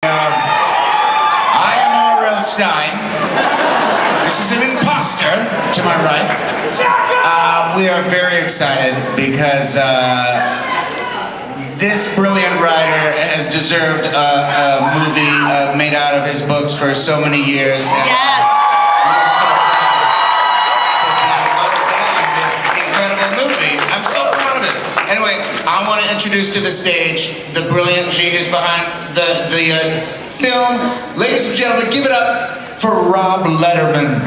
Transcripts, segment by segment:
I am Stein. This is an imposter to my right. We are very excited because this brilliant writer has deserved a movie made out of his books for so many years. And yes. We're so proud to be unveiling this incredible movie. I'm so proud of it. Anyway, I want to introduce to the stage the brilliant genius behind the film. Ladies and gentlemen, give it up for Rob Letterman.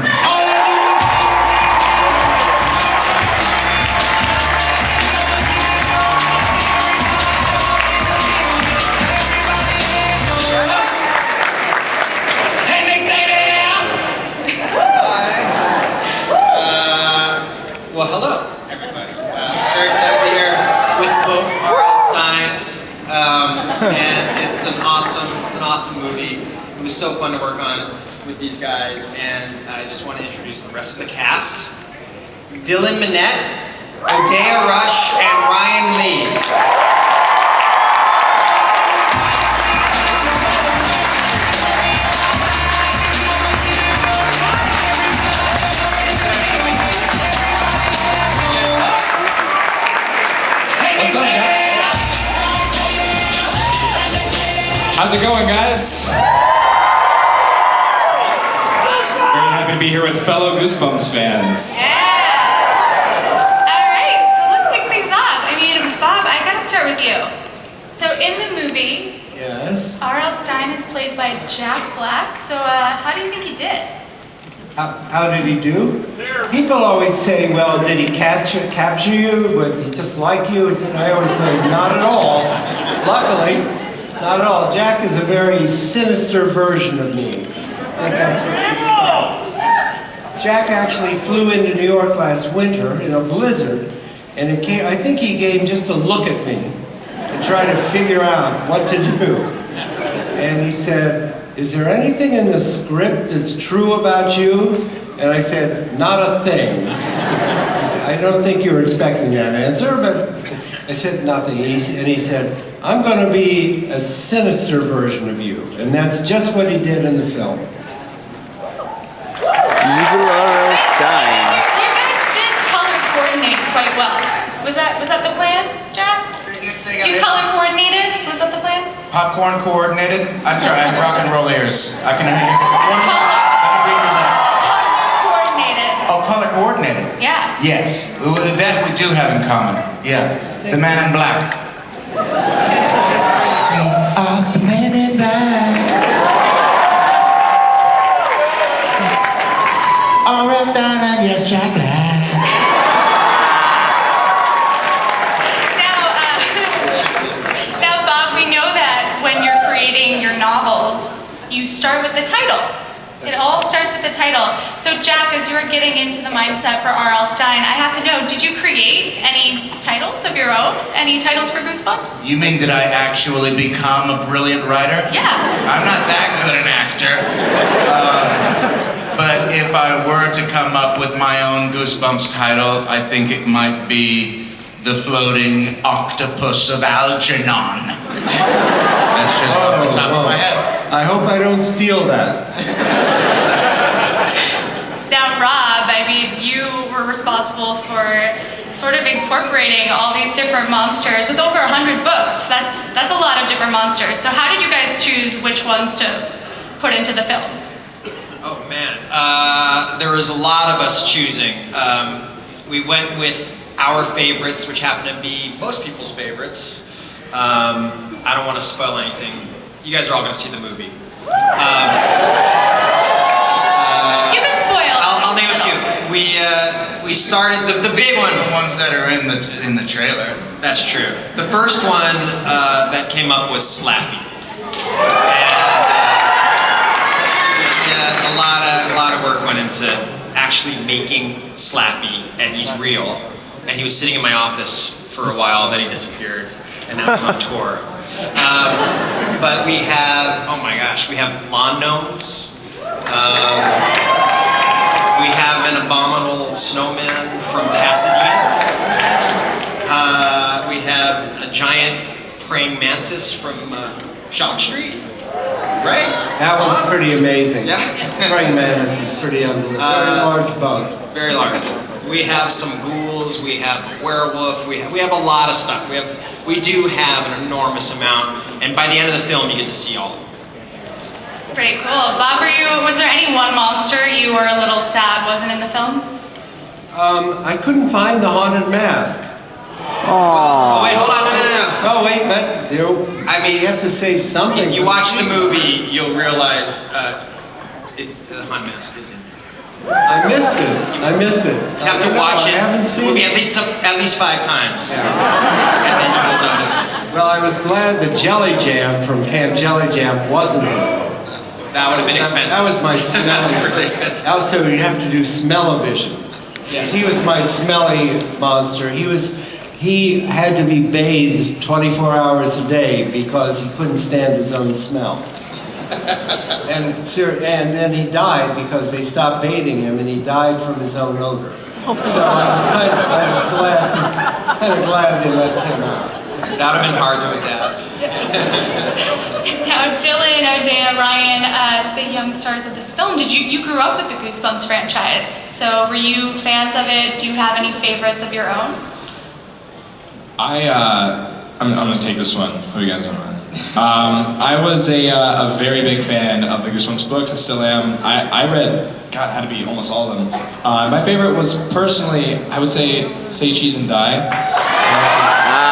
Well, hello, everybody. It's very excited to be here with both R.L. Steins, and it's an awesome movie. It was so fun to work on with these guys, and I just want to introduce the rest of the cast: Dylan Minnette, Odeya Rush, and Ryan Lee. How's it going, guys? Very happy to be here with fellow Goosebumps fans. Yeah! Alright, so let's kick things off. I mean, Bob, I gotta start with you. So in the movie, yes, R.L. Stein is played by Jack Black. So how do you think he did? how did he do? People always say, well, did he capture you? Was he just like you? And I always say, not at all. Luckily, not at all. Jack is a very sinister version of me. I think that's what people say. Jack actually flew into New York last winter in a blizzard, and I think he came just to look at me and try to figure out what to do. And he said, is there anything in the script that's true about you? And I said, not a thing. He said, I don't think you were expecting that answer, but I said nothing. And he said, I'm going to be a sinister version of you. And that's just what he did in the film. Evil R.L. Stein. You guys did color coordinate quite well. Was that the plan, Jack? You color coordinated? Was that the plan? Popcorn coordinated? I'm sorry, I have rock and roll ears. I can hear you. Color coordinated. Oh, color coordinated? Yeah. Yes, that we do have in common. Yeah, the man in black. We are the man in black. R.L. Stein and yes, Jack Black. Now, Bob, we know that when you're creating your novels, you start with the title. It all starts with the title. So, Jack, as you're getting into the mindset for R.L. Stein, I have to know, did you create any titles of your own? Any titles for Goosebumps? You mean did I actually become a brilliant writer? Yeah. I'm not that good an actor. But if I were to come up with my own Goosebumps title, I think it might be The Floating Octopus of Algernon. That's just off the top of my head. I hope I don't steal that. Now, Rob, I mean, you were responsible for sort of incorporating all these different monsters with over 100 books. That's a lot of different monsters. So how did you guys choose which ones to put into the film? Oh man, there was a lot of us choosing. We went with our favorites, which happen to be most people's favorites. I don't want to spoil anything. You guys are all going to see the movie. You can spoil. I'll name a few. We started the big one. The ones that are in the trailer. That's true. The first one that came up was Slappy. And, a lot of work went into actually making Slappy, and he's real. And he was sitting in my office for a while, then he disappeared, and now he's on tour. But we have, oh my gosh, we have lawn gnomes. We have an abominable snowman from Pasadena. We have a giant praying mantis from Shop Street. Great. That one's pretty amazing. Yeah. Praying mantis is pretty unbelievable. Very large bug. Very large. We have some ghouls. We have a werewolf. We have a lot of stuff. We do have an enormous amount, and by the end of the film, you get to see all of them. Pretty cool. Bob, was there any one monster you were a little sad wasn't in the film? I couldn't find the haunted mask. Oh wait, hold on, no. Oh wait, but I mean, you have to save something. If you watch the movie, you'll realize it's the haunted mask is in. I missed it. You have to watch it. I haven't the seen movie it. at least 5 times, Yeah. and then you'll notice it. Well, I was glad the Jelly Jam from Camp Jelly Jam wasn't there. That would have been expensive. That was my That would be really expensive. Also, you have to do smell-o-vision. Yes. He was my smelly monster. He had to be bathed 24 hours a day because he couldn't stand his own smell. And then he died because they stopped bathing him, and he died from his own odor. So I was glad they left him out. That would have been hard to adapt. Now, Dylan, O'Day, Ryan, as the young stars of this film, you grew up with the Goosebumps franchise. So were you fans of it? Do you have any favorites of your own? I'm gonna take this one. What do you guys want? I was a very big fan of the Goosebumps books. I still am. I read, God, had to be almost all of them. My favorite was personally, I would say Cheese and Die.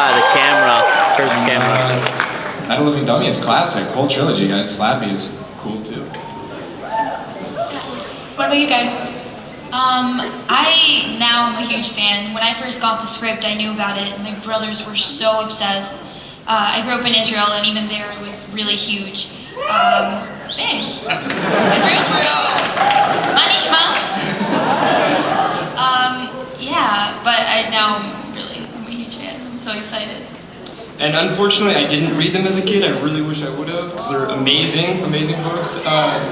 The camera. First camera. Night of the Living Dummy is classic. Whole trilogy, guys. Slappy is cool too. What about you guys? I now am a huge fan. When I first got the script, I knew about it. My brothers were so obsessed. I grew up in Israel, and even there it was really huge. Thanks. Israel's real. Manishma. Yeah, but I'm a huge fan. I'm so excited. And unfortunately, I didn't read them as a kid. I really wish I would have, because they're amazing, amazing books. But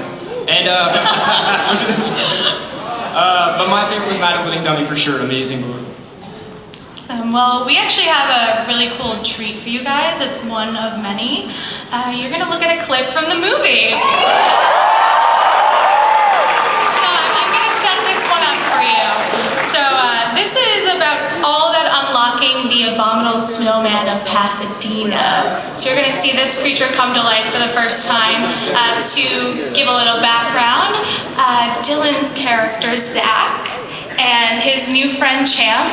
my favorite was Night of the Living Dummy for sure. Amazing book. Awesome. Well, we actually have a really cool treat for you guys. It's one of many. You're going to look at a clip from the movie. I'm going to set this one up for you. So this is about all about unlocking the abominable snowman of Pasadena. So you're going to see this creature come to life for the first time. To give a little background, Dylan's character, Zach, and his new friend, Champ,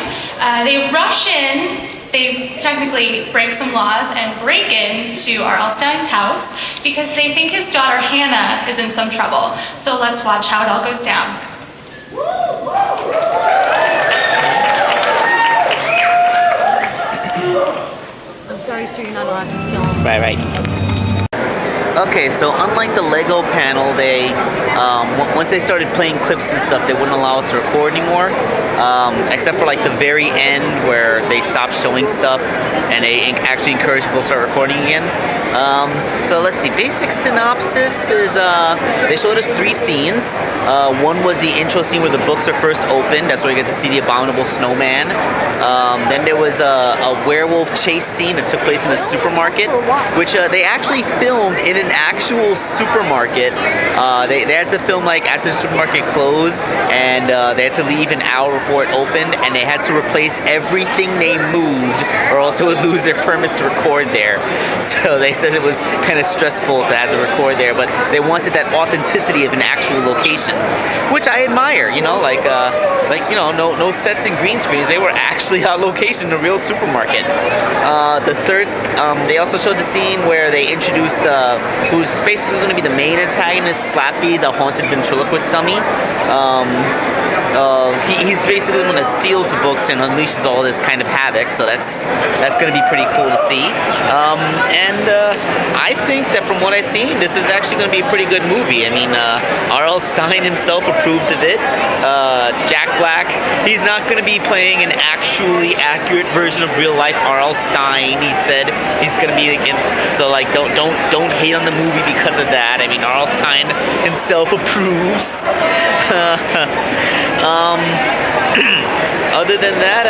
they rush in. They technically break some laws and break into R.L. Stein's house because they think his daughter Hannah is in some trouble. So let's watch how it all goes down. I'm sorry, sir, you're not allowed to film. Right. Okay, so unlike the Lego panel, they once they started playing clips and stuff, they wouldn't allow us to record anymore, except for like the very end where they stopped showing stuff and they actually encouraged people to start recording again. So let's see. Basic synopsis is they showed us 3 scenes. One was the intro scene where the books are first opened. That's where you get to see the abominable snowman. Then there was a werewolf chase scene that took place in a supermarket, which they actually filmed in an actual supermarket. They had to film like after the supermarket closed, and they had to leave an hour before it opened, and they had to replace everything they moved, or else they would lose their permits to record there. So they said it was kind of stressful to have to record there, but they wanted that authenticity of an actual location, which I admire. You know, no sets and green screens. They were actually on location in a real supermarket. The third, they also showed the scene where they introduced who's basically going to be the main antagonist, Slappy, the haunted ventriloquist dummy. He's basically the one that steals the books and unleashes all this kind of havoc, so that's going to be pretty cool to see. I think that from what I've seen, this is actually going to be a pretty good movie. I mean, R.L. Stein himself approved of it. Jack Black, he's not going to be playing an actually accurate version of real life R.L. Stein. He said he's going to be again. So like, don't hate on the movie because of that. I mean, R.L. Stein himself approves. Other than that,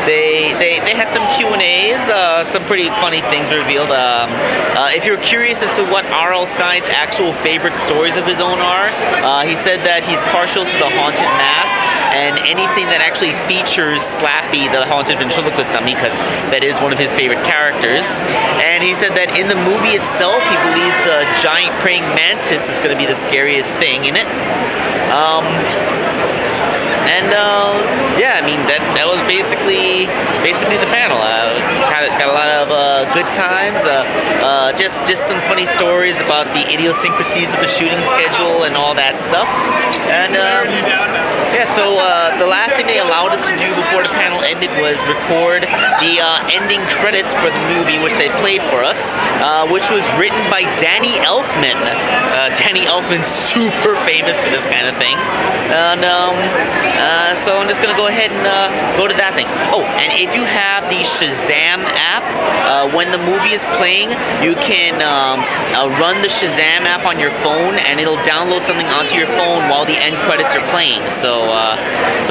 they had some Q&As, some pretty funny things revealed. If you're curious as to what R.L. Stein's actual favorite stories of his own are, he said that he's partial to the Haunted Mask and anything that actually features Slappy, the haunted ventriloquist dummy, because that is one of his favorite characters. And he said that in the movie itself, he believes the giant praying mantis is going to be the scariest thing in it. Yeah, I mean that was basically the panel. Got a lot of good times. Just some funny stories about the idiosyncrasies of the shooting schedule and all that stuff. And yeah, so the last thing they allowed us to do before the panel ended was record the ending credits for the movie, which they played for us, which was written by Danny Elfman. Danny Elfman's super famous for this kind of thing. And so I'm just gonna go ahead and go to that thing. Oh, and if you have the Shazam app, when the movie is playing, you can run the Shazam app on your phone, and it'll download something onto your phone while the end credits are playing. So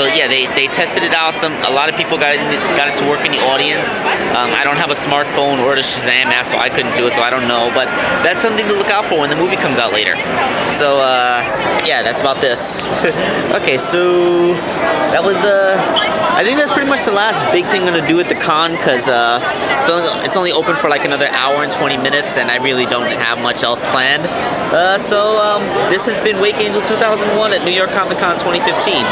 yeah, they tested it out. A lot of people got it to work in the audience. I don't have a smartphone or the Shazam app, so I couldn't do it. So I don't know, but that's something to look out for when the movie comes out later. So yeah, that's about this. Okay, so that was I think that's pretty much the last big thing I'm gonna do at the con, because it's only open for like another hour and 20 minutes, and I really don't have much else planned. So this has been Wake Angel 2001 at New York Comic Con 2015.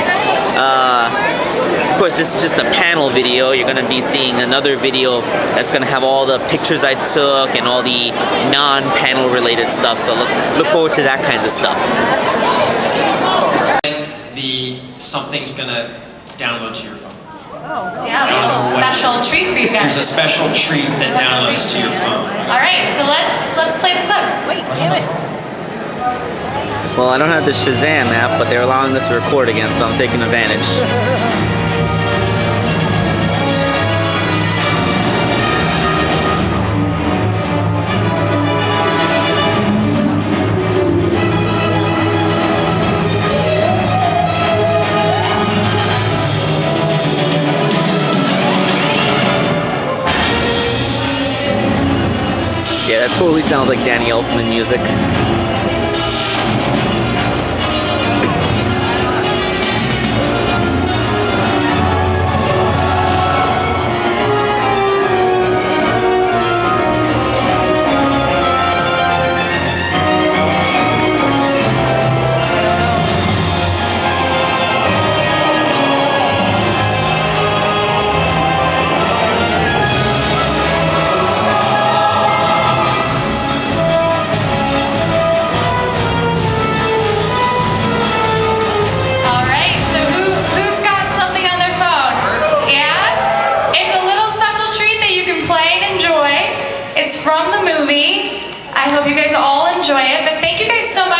Of course, this is just a panel video. You're gonna be seeing another video that's gonna have all the pictures I took and all the non-panel related stuff. So look forward to that kinds of stuff. Something's gonna download to your phone. Yeah, a little special treat for you There's guys. a special treat that downloads to your phone. All right, so let's play the clip. Wait, damn it. Well, I don't have the Shazam app, but they're allowing us to record again, so I'm taking advantage. Yeah, that totally sounds like Danny Elfman music. All right, so who's got something on their phone? Yeah? It's a little special treat that you can play and enjoy. It's from the movie. I hope you guys all enjoy it, but thank you guys so much